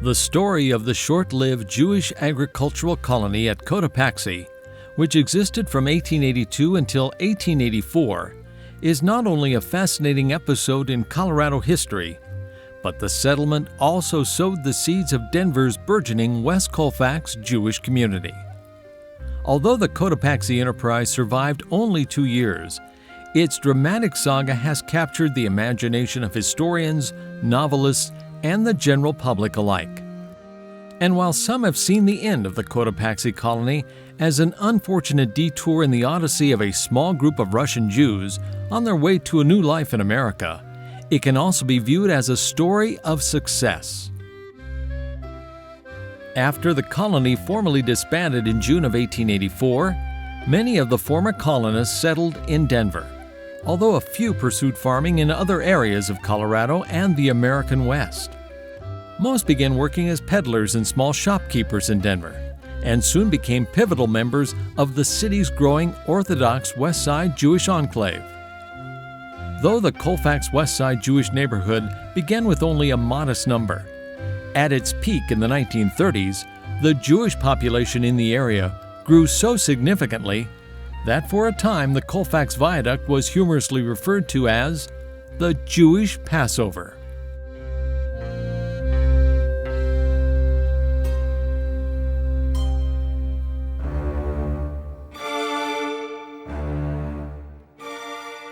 The story of the short-lived Jewish agricultural colony at Cotopaxi, which existed from 1882 until 1884, is not only a fascinating episode in Colorado history, but the settlement also sowed the seeds of Denver's burgeoning West Colfax Jewish community. Although the Cotopaxi enterprise survived only 2 years, its dramatic saga has captured the imagination of historians, novelists, and the general public alike. And while some have seen the end of the Cotopaxi colony as an unfortunate detour in the odyssey of a small group of Russian Jews on their way to a new life in America, it can also be viewed as a story of success. After the colony formally disbanded in June of 1884, many of the former colonists settled in Denver, although a few pursued farming in other areas of Colorado and the American West. Most began working as peddlers and small shopkeepers in Denver, and soon became pivotal members of the city's growing Orthodox West Side Jewish enclave. Though the Colfax West Side Jewish neighborhood began with only a modest number, at its peak in the 1930s, the Jewish population in the area grew so significantly that for a time the Colfax Viaduct was humorously referred to as the Jewish Passover.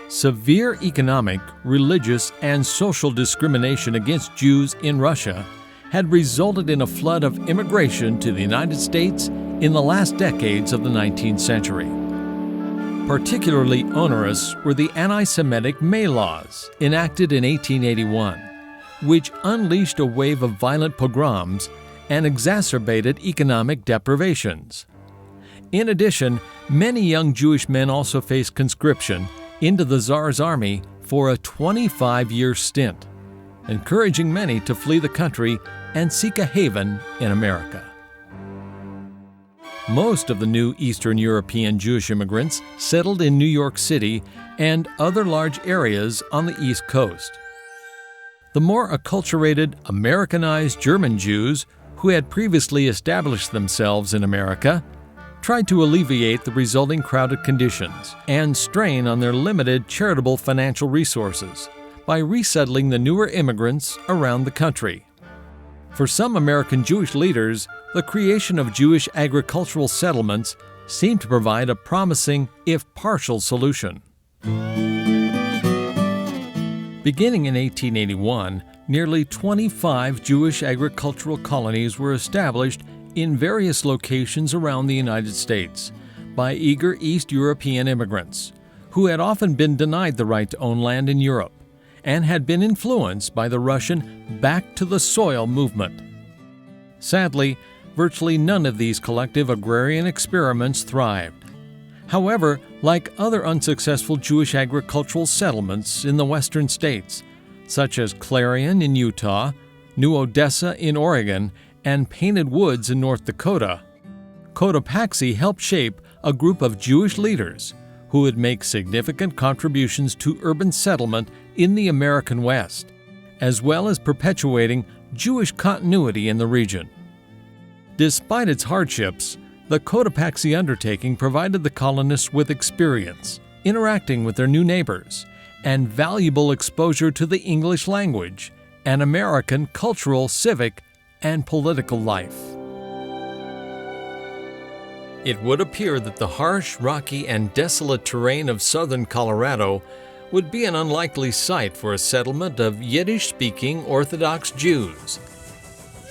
Severe economic, religious, and social discrimination against Jews in Russia had resulted in a flood of immigration to the United States in the last decades of the 19th century. Particularly onerous were the anti-Semitic May laws, enacted in 1881, which unleashed a wave of violent pogroms and exacerbated economic deprivations. In addition, many young Jewish men also faced conscription into the Tsar's army for a 25-year stint, encouraging many to flee the country and seek a haven in America. Most of the new Eastern European Jewish immigrants settled in New York City and other large areas on the East Coast. The more acculturated, Americanized German Jews who had previously established themselves in America tried to alleviate the resulting crowded conditions and strain on their limited charitable financial resources by resettling the newer immigrants around the country. For some American Jewish leaders, the creation of Jewish agricultural settlements seemed to provide a promising, if partial, solution. Beginning in 1881, nearly 25 Jewish agricultural colonies were established in various locations around the United States by eager East European immigrants, who had often been denied the right to own land in Europe and had been influenced by the Russian Back to the Soil movement. Sadly, virtually none of these collective agrarian experiments thrived. However, like other unsuccessful Jewish agricultural settlements in the western states, such as Clarion in Utah, New Odessa in Oregon, and Painted Woods in North Dakota, Cotopaxi helped shape a group of Jewish leaders who would make significant contributions to urban settlement in the American West, as well as perpetuating Jewish continuity in the region. Despite its hardships, the Cotopaxi undertaking provided the colonists with experience, interacting with their new neighbors, and valuable exposure to the English language and American cultural, civic, and political life. It would appear that the harsh, rocky, and desolate terrain of southern Colorado would be an unlikely site for a settlement of Yiddish-speaking Orthodox Jews.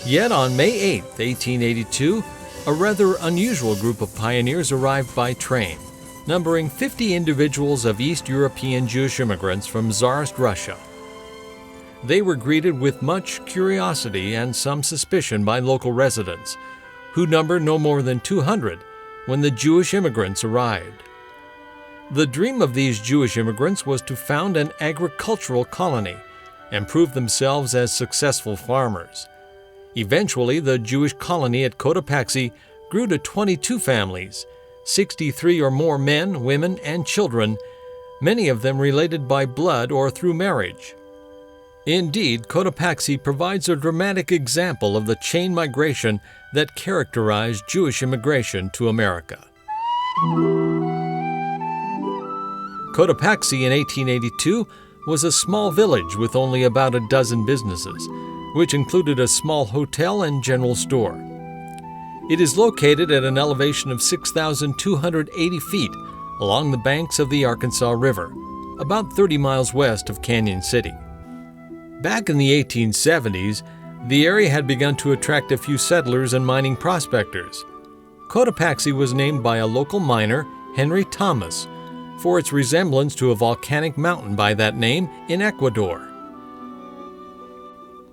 Yet on May 8, 1882, a rather unusual group of pioneers arrived by train, numbering 50 individuals of East European Jewish immigrants from Tsarist Russia. They were greeted with much curiosity and some suspicion by local residents, who numbered no more than 200 when the Jewish immigrants arrived. The dream of these Jewish immigrants was to found an agricultural colony and prove themselves as successful farmers. Eventually, the Jewish colony at Cotopaxi grew to 22 families, 63 or more men, women, and children, many of them related by blood or through marriage. Indeed, Cotopaxi provides a dramatic example of the chain migration that characterized Jewish immigration to America. Cotopaxi in 1882 was a small village with only about a dozen businesses, which included a small hotel and general store. It is located at an elevation of 6,280 feet along the banks of the Arkansas River, about 30 miles west of Canyon City. Back in the 1870s, the area had begun to attract a few settlers and mining prospectors. Cotopaxi was named by a local miner, Henry Thomas, for its resemblance to a volcanic mountain by that name in Ecuador.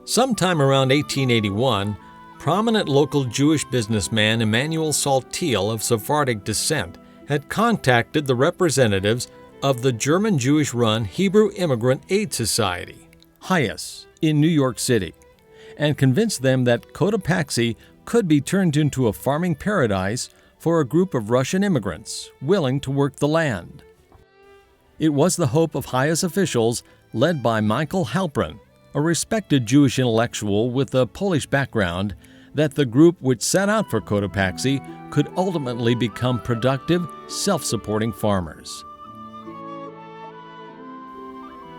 Sometime around 1881, prominent local Jewish businessman Emanuel Saltiel of Sephardic descent had contacted the representatives of the German Jewish-run Hebrew Immigrant Aid Society, HIAS, in New York City, and convinced them that Cotopaxi could be turned into a farming paradise for a group of Russian immigrants willing to work the land. It was the hope of HIAS officials led by Michael Halprin, a respected Jewish intellectual with a Polish background, that the group which set out for Cotopaxi could ultimately become productive, self-supporting farmers.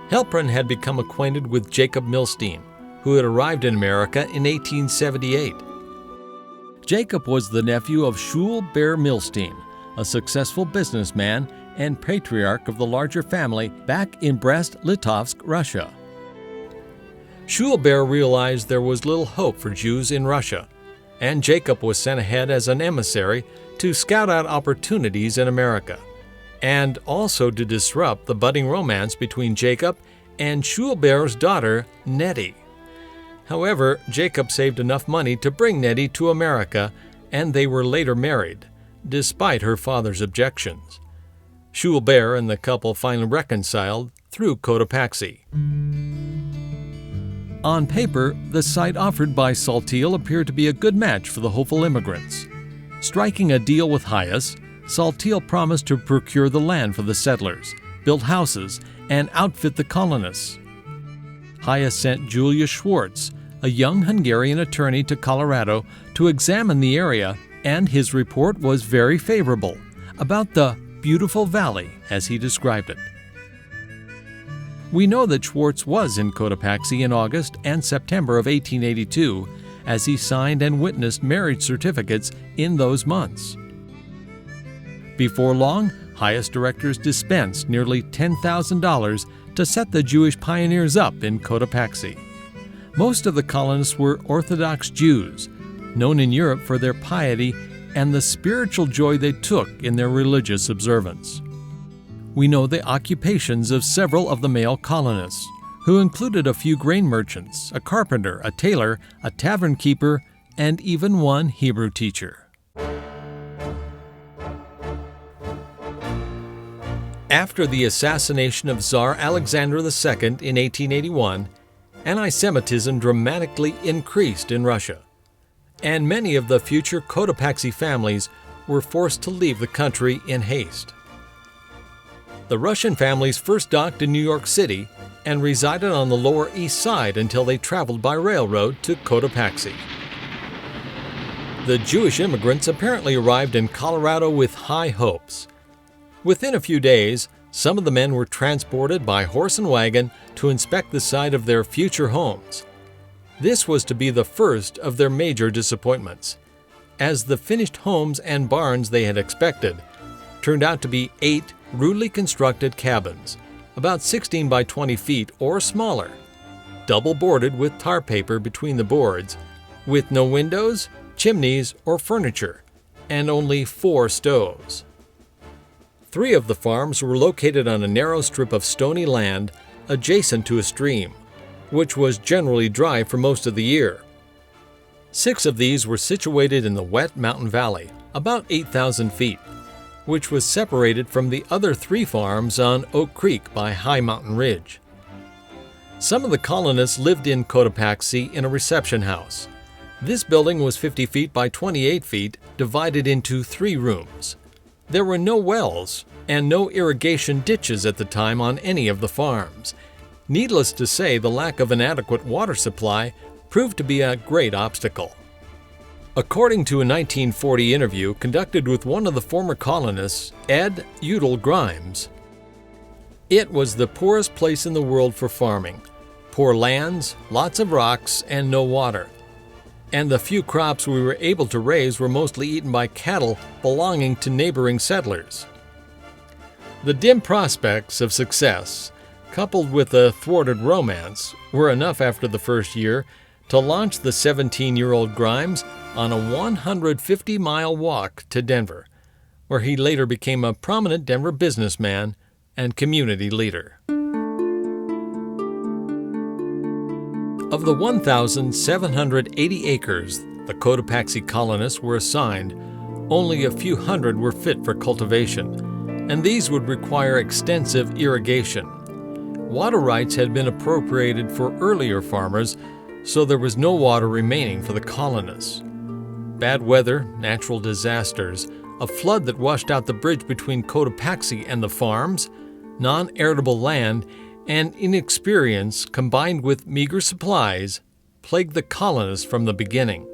Halprin had become acquainted with Jacob Milstein, who had arrived in America in 1878. Jacob was the nephew of Shul Ber Milstein, a successful businessman and patriarch of the larger family back in Brest-Litovsk, Russia. Shul Ber realized there was little hope for Jews in Russia, and Jacob was sent ahead as an emissary to scout out opportunities in America, and also to disrupt the budding romance between Jacob and Shul Ber's daughter, Nettie. However, Jacob saved enough money to bring Nettie to America, and they were later married, despite her father's objections. Shul Ber and the couple finally reconciled through Cotopaxi. On paper, the site offered by Saltiel appeared to be a good match for the hopeful immigrants. Striking a deal with HIAS, Saltiel promised to procure the land for the settlers, build houses, and outfit the colonists. HIAS sent Julius Schwartz, a young Hungarian attorney, to Colorado to examine the area, and his report was very favorable about the beautiful valley, as he described it. We know that Schwartz was in Cotopaxi in August and September of 1882, as he signed and witnessed marriage certificates in those months. Before long, HIAS directors dispensed nearly $10,000 to set the Jewish pioneers up in Cotopaxi. Most of the colonists were Orthodox Jews, known in Europe for their piety and the spiritual joy they took in their religious observance. We know the occupations of several of the male colonists, who included a few grain merchants, a carpenter, a tailor, a tavern keeper, and even one Hebrew teacher. After the assassination of Tsar Alexander II in 1881, anti-Semitism dramatically increased in Russia, and many of the future Cotopaxi families were forced to leave the country in haste. The Russian families first docked in New York City and resided on the Lower East Side until they traveled by railroad to Cotopaxi. The Jewish immigrants apparently arrived in Colorado with high hopes. Within a few days, some of the men were transported by horse and wagon to inspect the site of their future homes. This was to be the first of their major disappointments, as the finished homes and barns they had expected turned out to be 8 rudely constructed cabins, about 16 by 20 feet or smaller, double boarded with tar paper between the boards, with no windows, chimneys, or furniture, and only 4 stoves. 3 of the farms were located on a narrow strip of stony land adjacent to a stream, which was generally dry for most of the year. 6 of these were situated in the wet mountain valley, about 8,000 feet, which was separated from the other 3 farms on Oak Creek by High Mountain Ridge. Some of the colonists lived in Cotopaxi in a reception house. This building was 50 feet by 28 feet, divided into 3 rooms. There were no wells and no irrigation ditches at the time on any of the farms, Needless to say, the lack of an adequate water supply proved to be a great obstacle. According to a 1940 interview conducted with one of the former colonists, Ed Udall Grimes, it was the poorest place in the world for farming. Poor lands, lots of rocks, and no water. And the few crops we were able to raise were mostly eaten by cattle belonging to neighboring settlers. The dim prospects of success, coupled with a thwarted romance, were enough after the first year to launch the 17-year-old Grimes on a 150-mile walk to Denver, where he later became a prominent Denver businessman and community leader. Of the 1,780 acres the Cotopaxi colonists were assigned, only a few hundred were fit for cultivation, and these would require extensive irrigation. Water rights had been appropriated for earlier farmers, so there was no water remaining for the colonists. Bad weather, natural disasters, a flood that washed out the bridge between Cotopaxi and the farms, non-arable land, and inexperience combined with meager supplies plagued the colonists from the beginning.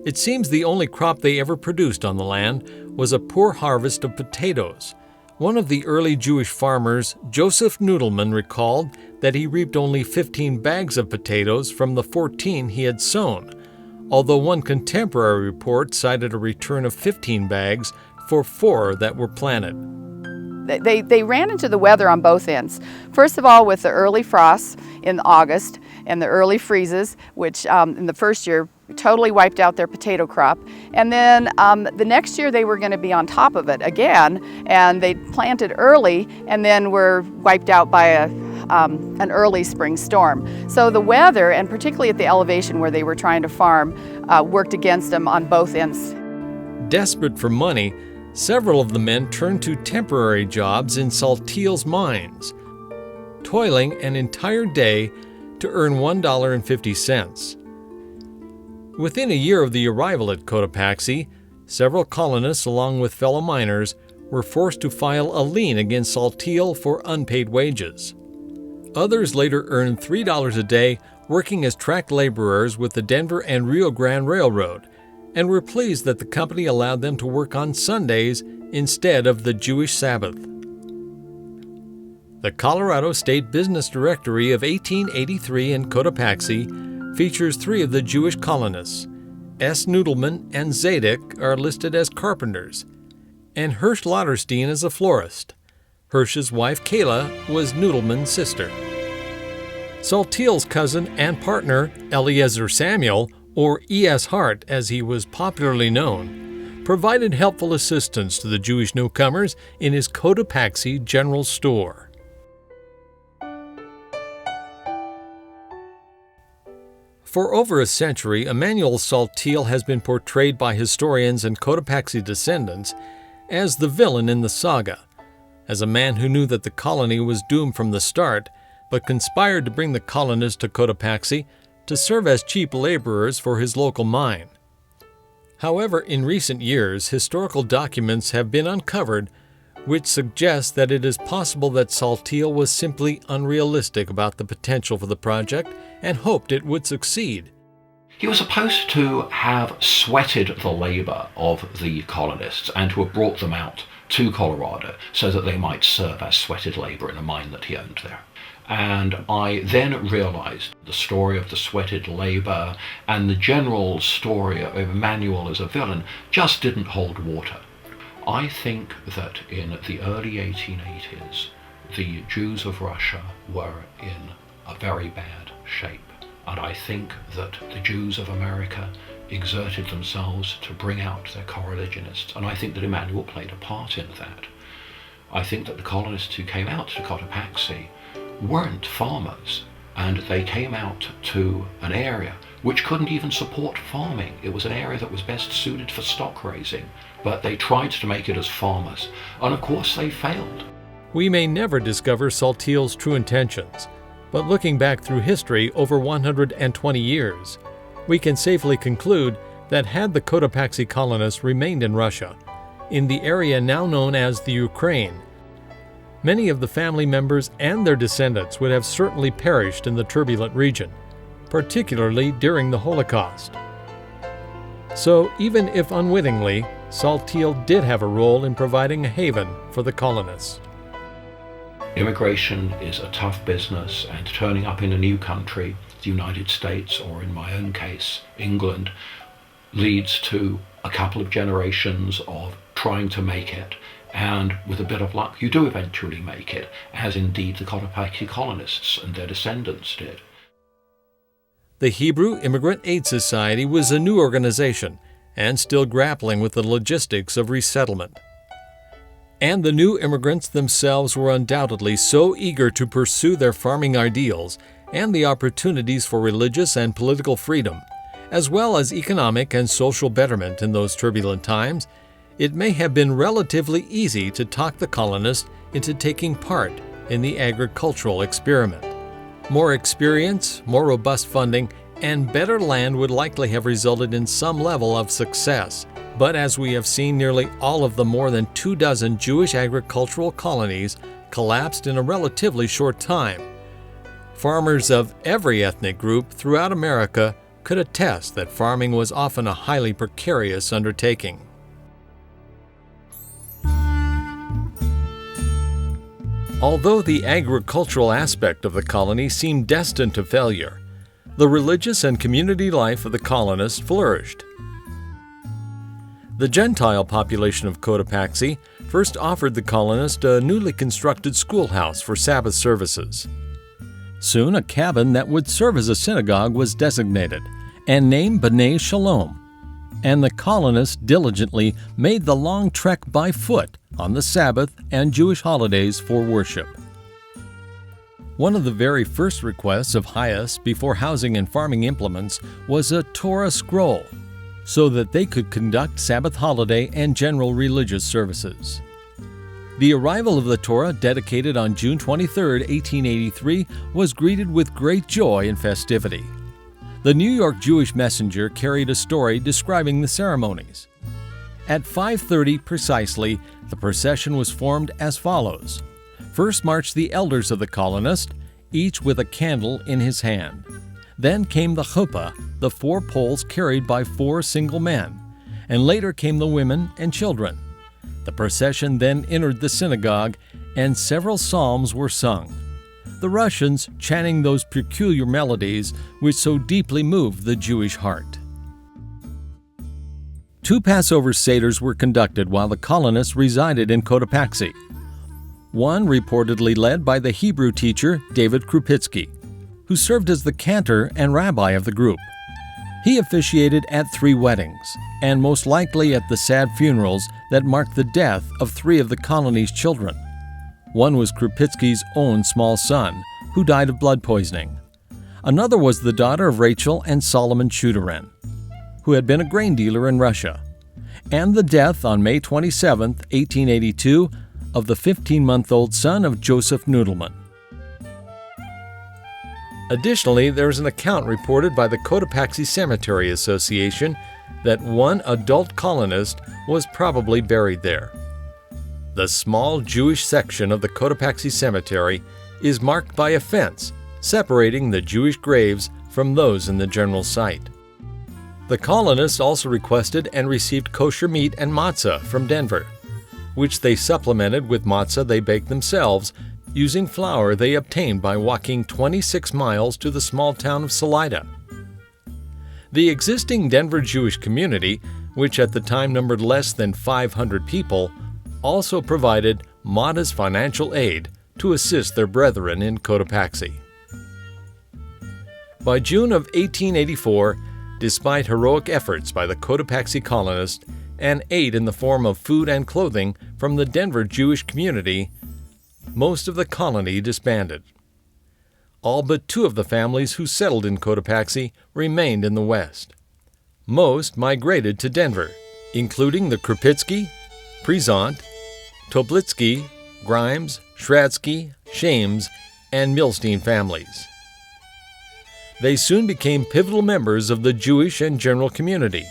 It seems the only crop they ever produced on the land was a poor harvest of potatoes. One of the early Jewish farmers, Joseph Noodleman, recalled that he reaped only 15 bags of potatoes from the 14 he had sown, although one contemporary report cited a return of 15 bags for 4 that were planted. They ran into the weather on both ends. First of all, with the early frosts in August and the early freezes, which in the first year totally wiped out their potato crop. And then the next year they were going to be on top of it again, and they planted early and then were wiped out by an early spring storm. So the weather, and particularly at the elevation where they were trying to farm, worked against them on both ends. Desperate for money, several of the men turned to temporary jobs in Saltillo's mines, toiling an entire day to earn $1.50. Within a year of the arrival at Cotopaxi, several colonists, along with fellow miners, were forced to file a lien against Saltillo for unpaid wages. Others later earned $3 a day working as tract laborers with the Denver and Rio Grande Railroad, and were pleased that the company allowed them to work on Sundays instead of the Jewish Sabbath. The Colorado State Business Directory of 1883 in Cotopaxi features 3 of the Jewish colonists. S. Noodleman and Zadok are listed as carpenters, and Hirsch Lauterstein as a florist. Hirsch's wife Kayla was Noodleman's sister. Saltillo's cousin and partner, Eliezer Samuel, or E.S. Hart as he was popularly known, provided helpful assistance to the Jewish newcomers in his Cotopaxi general store. For over a century, Emmanuel Saltillo has been portrayed by historians and Cotopaxi descendants as the villain in the saga, as a man who knew that the colony was doomed from the start, but conspired to bring the colonists to Cotopaxi to serve as cheap laborers for his local mine. However, in recent years, historical documents have been uncovered which suggest that it is possible that Saltillo was simply unrealistic about the potential for the project and hoped it would succeed. He was supposed to have sweated the labor of the colonists and to have brought them out to Colorado so that they might serve as sweated labor in a mine that he owned there. And I then realized the story of the sweated labor and the general story of Emmanuel as a villain just didn't hold water. I think that in the early 1880s, the Jews of Russia were in a very bad shape. And I think that the Jews of America exerted themselves to bring out their co-religionists. And I think that Emmanuel played a part in that. I think that the colonists who came out to Cotopaxi weren't farmers, and they came out to an area which couldn't even support farming. It was an area that was best suited for stock raising, but they tried to make it as farmers, and of course they failed. We may never discover Saltillo's true intentions, but looking back through history over 120 years, we can safely conclude that had the Cotopaxi colonists remained in Russia, in the area now known as the Ukraine, Many of the family members and their descendants would have certainly perished in the turbulent region, particularly during the Holocaust. So, even if unwittingly, Saltillo did have a role in providing a haven for the colonists. Immigration is a tough business, and turning up in a new country, the United States, or in my own case, England, leads to a couple of generations of trying to make it, and with a bit of luck you do eventually make it, as indeed the Cotopaxi colonists and their descendants did. The Hebrew Immigrant Aid Society was a new organization and still grappling with the logistics of resettlement. And the new immigrants themselves were undoubtedly so eager to pursue their farming ideals and the opportunities for religious and political freedom, as well as economic and social betterment in those turbulent times, it may have been relatively easy to talk the colonists into taking part in the agricultural experiment. More experience, more robust funding, and better land would likely have resulted in some level of success. But as we have seen, nearly all of the more than 24 Jewish agricultural colonies collapsed in a relatively short time. Farmers of every ethnic group throughout America could attest that farming was often a highly precarious undertaking. Although the agricultural aspect of the colony seemed destined to failure, the religious and community life of the colonists flourished. The Gentile population of Cotopaxi first offered the colonists a newly constructed schoolhouse for Sabbath services. Soon a cabin that would serve as a synagogue was designated and named B'nai Shalom, and the colonists diligently made the long trek by foot on the Sabbath and Jewish holidays for worship. One of the very first requests of HIAS before housing and farming implements was a Torah scroll, so that they could conduct Sabbath holiday and general religious services. The arrival of the Torah, dedicated on June 23, 1883, was greeted with great joy and festivity. The New York Jewish Messenger carried a story describing the ceremonies. At 5:30 precisely, the procession was formed as follows. First marched the elders of the colonists, each with a candle in his hand. Then came the chuppah, the 4 poles carried by 4 single men, and later came the women and children. The procession then entered the synagogue, and several psalms were sung, the Russians chanting those peculiar melodies which so deeply moved the Jewish heart. 2 Passover Seders were conducted while the colonists resided in Cotopaxi. One reportedly led by the Hebrew teacher David Krupitsky, who served as the cantor and rabbi of the group. He officiated at 3 weddings, and most likely at the sad funerals that marked the death of 3 of the colony's children. One was Krupitsky's own small son, who died of blood poisoning. Another was the daughter of Rachel and Solomon Shudarin, who had been a grain dealer in Russia, and the death on May 27, 1882, of the 15-month-old son of Joseph Noodleman. Additionally, there is an account reported by the Cotopaxi Cemetery Association that 1 adult colonist was probably buried there. The small Jewish section of the Cotopaxi Cemetery is marked by a fence separating the Jewish graves from those in the general site. The colonists also requested and received kosher meat and matzah from Denver, which they supplemented with matzah they baked themselves using flour they obtained by walking 26 miles to the small town of Salida. The existing Denver Jewish community, which at the time numbered less than 500 people, also provided modest financial aid to assist their brethren in Cotopaxi. By June of 1884, despite heroic efforts by the Cotopaxi colonists and aid in the form of food and clothing from the Denver Jewish community, most of the colony disbanded. All but 2 of the families who settled in Cotopaxi remained in the West. Most migrated to Denver, including the Krupitsky, Prezant, Toplitsky, Grimes, Shradsky, Shames, and Milstein families. They soon became pivotal members of the Jewish and general community.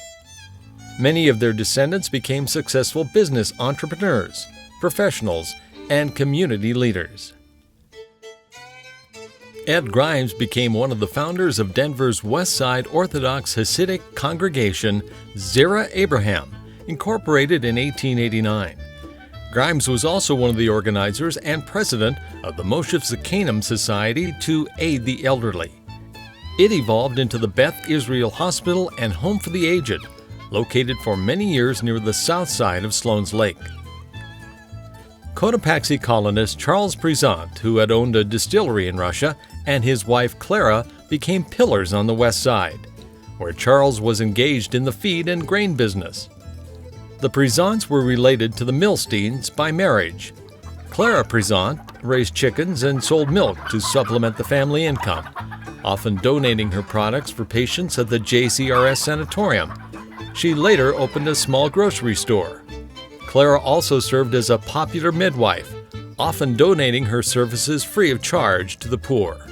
Many of their descendants became successful business entrepreneurs, professionals, and community leaders. Ed Grimes became one of the founders of Denver's West Side Orthodox Hasidic congregation, Jeanne Abrams, incorporated in 1889. Grimes was also one of the organizers and president of the Moshe Zakanim Society to aid the elderly. It evolved into the Beth Israel Hospital and Home for the Aged, located for many years near the south side of Sloan's Lake. Cotopaxi colonist Charles Présent, who had owned a distillery in Russia, and his wife Clara became pillars on the west side, where Charles was engaged in the feed and grain business. The Présents were related to the Milsteins by marriage. Clara Présent raised chickens and sold milk to supplement the family income, often donating her products for patients at the JCRS sanatorium. She later opened a small grocery store. Clara also served as a popular midwife, often donating her services free of charge to the poor.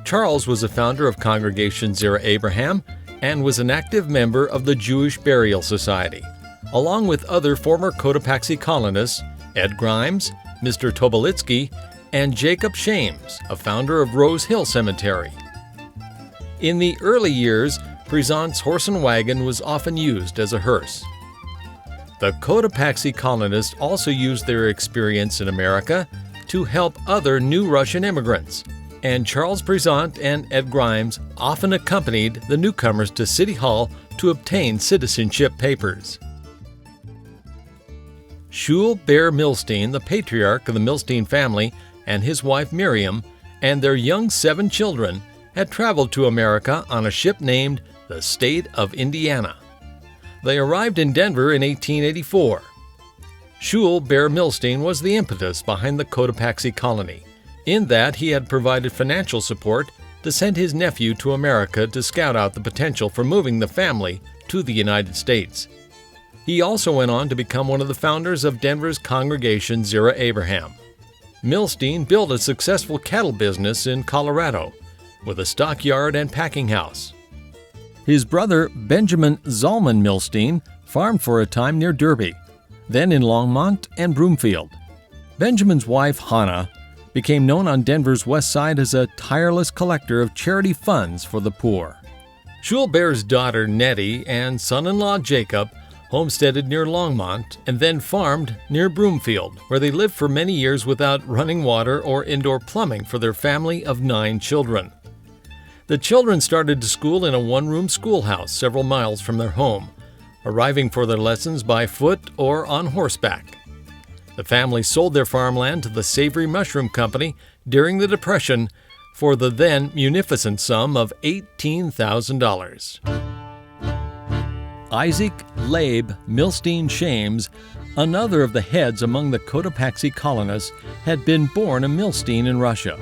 Charles was a founder of Congregation Jeanne Abrams and was an active member of the Jewish Burial Society, along with other former Cotopaxi colonists, Ed Grimes, Mr. Tobolitsky, and Jacob Shames, a founder of Rose Hill Cemetery. In the early years, Présent's horse and wagon was often used as a hearse. The Cotopaxi colonists also used their experience in America to help other new Russian immigrants, and Charles Présent and Ed Grimes often accompanied the newcomers to City Hall to obtain citizenship papers. Shul Ber Milstein, the patriarch of the Milstein family, and his wife Miriam, and their young 7 children, had traveled to America on a ship named the State of Indiana. They arrived in Denver in 1884. Shul Ber Milstein was the impetus behind the Cotopaxi colony, in that he had provided financial support to send his nephew to America to scout out the potential for moving the family to the United States. He also went on to become one of the founders of Denver's Congregation Jeanne Abrams. Milstein built a successful cattle business in Colorado, with a stockyard and packing house. His brother Benjamin Zalman Milstein farmed for a time near Derby, then in Longmont and Broomfield. Benjamin's wife Hannah became known on Denver's west side as a tireless collector of charity funds for the poor. Shul Ber's daughter Nettie and son-in-law Jacob homesteaded near Longmont and then farmed near Broomfield, where they lived for many years without running water or indoor plumbing for their family of 9 children. The children started to school in a one-room schoolhouse several miles from their home, arriving for their lessons by foot or on horseback. The family sold their farmland to the Savory Mushroom Company during the Depression for the then munificent sum of $18,000. Isaac Leib Milstein Shames, another of the heads among the Cotopaxi colonists, had been born a Milstein in Russia.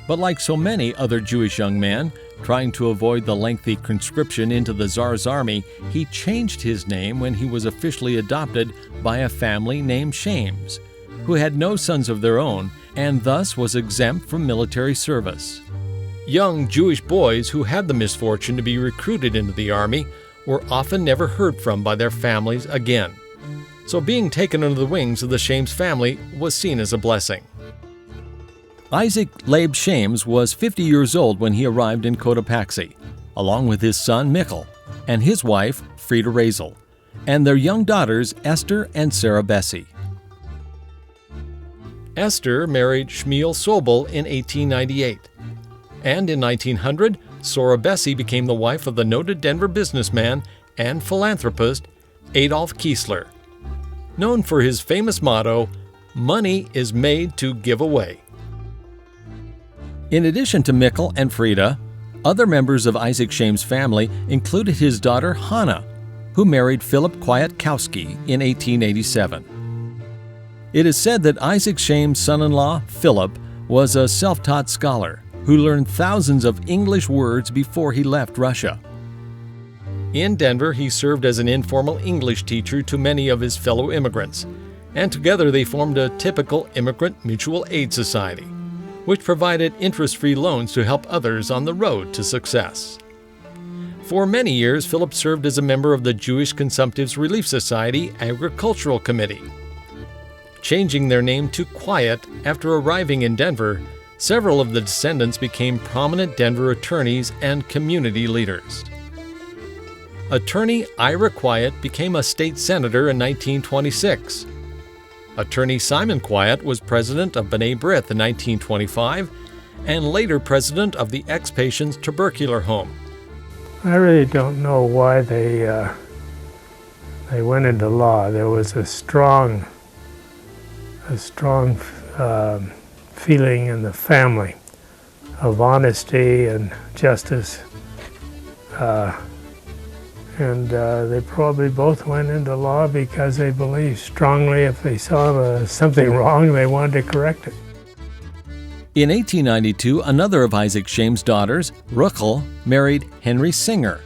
But like so many other Jewish young men, trying to avoid the lengthy conscription into the Tsar's army, he changed his name when he was officially adopted by a family named Shames, who had no sons of their own and thus was exempt from military service. Young Jewish boys who had the misfortune to be recruited into the army were often never heard from by their families again, so being taken under the wings of the Shames family was seen as a blessing. Isaac Leib Shames was 50 years old when he arrived in Cotopaxi, along with his son Mikkel and his wife Frida Razel, and their young daughters Esther and Sarah Bessie. Esther married Shmuel Sobel in 1898, and in 1900, Sarah Bessie became the wife of the noted Denver businessman and philanthropist Adolf Kiesler, known for his famous motto, "Money is made to give away." In addition to Mikkel and Frida, other members of Isaac Shames' family included his daughter Hannah, who married Philip Kwiatkowski in 1887. It is said that Isaac Shames' son-in-law, Philip, was a self-taught scholar who learned thousands of English words before he left Russia. In Denver, he served as an informal English teacher to many of his fellow immigrants, and together they formed a typical immigrant mutual aid society, which provided interest-free loans to help others on the road to success. For many years, Philip served as a member of the Jewish Consumptives Relief Society Agricultural Committee. Changing their name to Quiet after arriving in Denver, several of the descendants became prominent Denver attorneys and community leaders. Attorney Ira Quiet became a state senator in 1926. Attorney Simon Quiet was president of B'nai B'rith in 1925 and later president of the ex-patients tubercular home. I really don't know why they went into law. There was a strong feeling in the family of honesty and justice. And they probably both went into law because they believed strongly if they saw something wrong, they wanted to correct it. In 1892, another of Isaac Shame's daughters, Ruchel, married Henry Singer,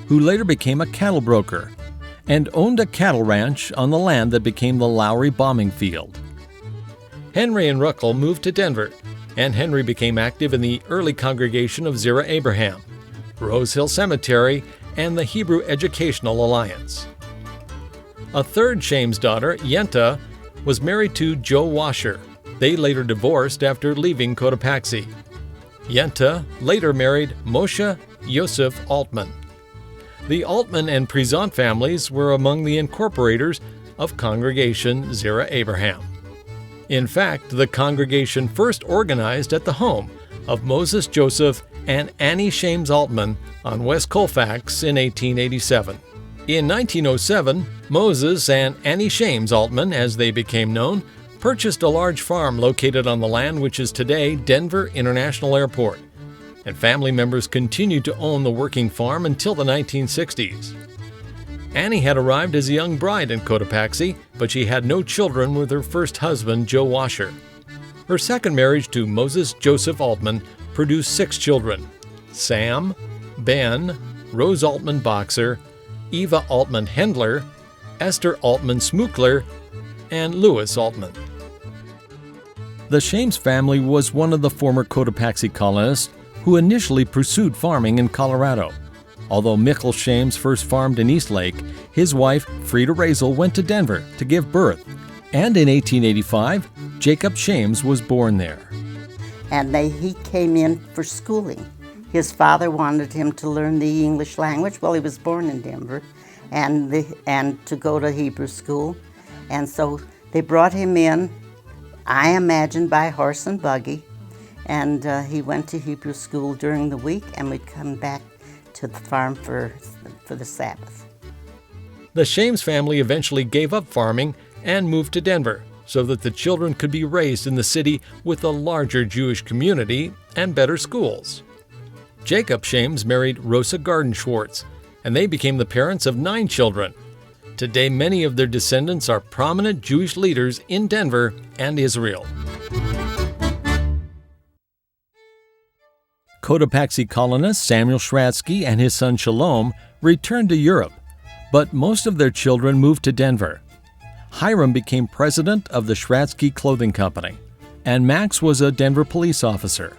who later became a cattle broker and owned a cattle ranch on the land that became the Lowry bombing field. Henry and Ruchel moved to Denver, and Henry became active in the early congregation of Zerah Abraham, Rose Hill Cemetery, and the Hebrew Educational Alliance. A third Shame's daughter, Yenta, was married to Joe Washer. They later divorced after leaving Cotopaxi. Yenta later married Moshe Yosef Altman. The Altman and Prezant families were among the incorporators of Congregation Zerah Abraham. In fact, the congregation first organized at the home of Moses Joseph and Annie Shames Altman on West Colfax in 1887. In 1907, Moses and Annie Shames Altman, as they became known, purchased a large farm located on the land which is today Denver International Airport, and family members continued to own the working farm until the 1960s. Annie had arrived as a young bride in Cotopaxi, but she had no children with her first husband, Joe Washer. Her second marriage to Moses Joseph Altman produced 6 children: Sam, Ben, Rose Altman Boxer, Eva Altman Hendler, Esther Altman Smookler, and Louis Altman. The Shames family was one of the former Cotopaxi colonists who initially pursued farming in Colorado. Although Michael Shames first farmed in Eastlake, his wife, Frida Razel, went to Denver to give birth. And in 1885, Jacob Shames was born there. And he came in for schooling. His father wanted him to learn the English language. Well, he was born in Denver, and to go to Hebrew school. And so they brought him in, I imagine, by horse and buggy. And he went to Hebrew school during the week, and would come back to the farm for the Sabbath. The Shames family eventually gave up farming and moved to Denver so that the children could be raised in the city with a larger Jewish community and better schools. Jacob Shames married Rosa Garden Schwartz, and they became the parents of 9 children. Today, many of their descendants are prominent Jewish leaders in Denver and Israel. Cotopaxi colonist Samuel Shradsky and his son Shalom returned to Europe, but most of their children moved to Denver. Hiram became president of the Shradsky Clothing Company, and Max was a Denver police officer.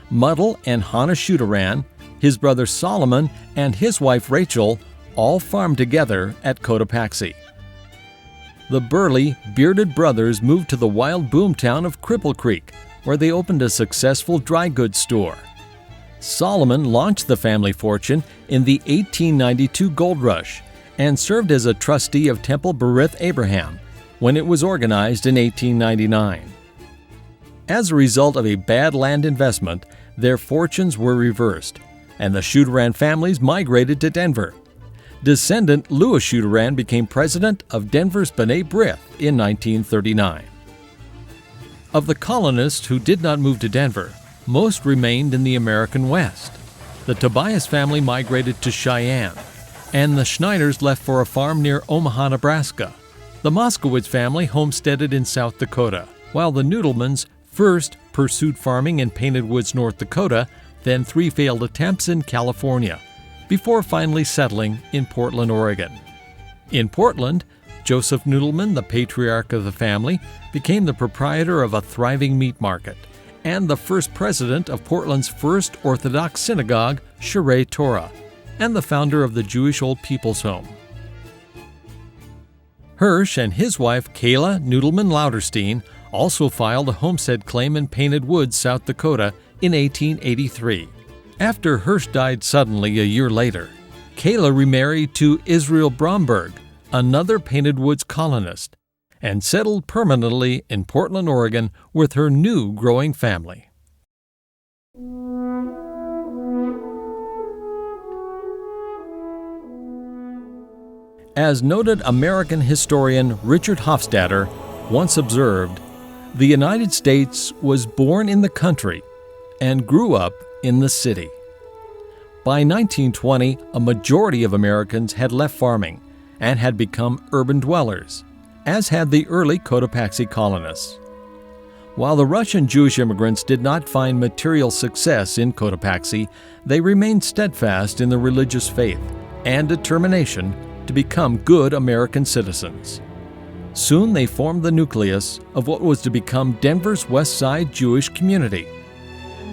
Muddle and Hannah Shudaran, his brother Solomon, and his wife Rachel all farmed together at Cotopaxi. The burly, bearded brothers moved to the wild boomtown of Cripple Creek, where they opened a successful dry goods store. Solomon launched the family fortune in the 1892 gold rush and served as a trustee of Temple Berith Abraham when it was organized in 1899. As a result of a bad land investment, their fortunes were reversed, and the Shudaran families migrated to Denver. Descendant Louis Shudaran became president of Denver's B'nai B'rith in 1939. Of the colonists who did not move to Denver, most remained in the American West. The Tobias family migrated to Cheyenne, and the Schneiders left for a farm near Omaha, Nebraska. The Moskowitz family homesteaded in South Dakota, while the Noodlemans first pursued farming in Painted Woods, North Dakota, then 3 failed attempts in California, before finally settling in Portland, Oregon. In Portland, Joseph Noodleman, the patriarch of the family, became the proprietor of a thriving meat market and the first president of Portland's first Orthodox synagogue, Sherei Torah, and the founder of the Jewish Old People's Home. Hirsch and his wife, Kayla Noodleman Lauderstein, also filed a homestead claim in Painted Woods, South Dakota in 1883. After Hirsch died suddenly a year later, Kayla remarried to Israel Bromberg, another Painted Woods colonist, and settled permanently in Portland, Oregon with her new growing family. As noted American historian Richard Hofstadter once observed, the United States was born in the country and grew up in the city. By 1920, a majority of Americans had left farming and had become urban dwellers, as had the early Cotopaxi colonists. While the Russian Jewish immigrants did not find material success in Cotopaxi, they remained steadfast in their religious faith and determination to become good American citizens. Soon they formed the nucleus of what was to become Denver's West Side Jewish community.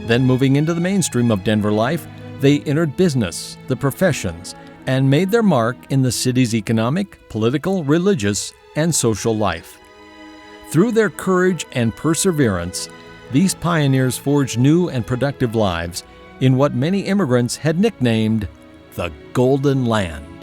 Then, moving into the mainstream of Denver life, they entered business, the professions, and made their mark in the city's economic, political, religious, and social life. Through their courage and perseverance, these pioneers forged new and productive lives in what many immigrants had nicknamed the Golden Land.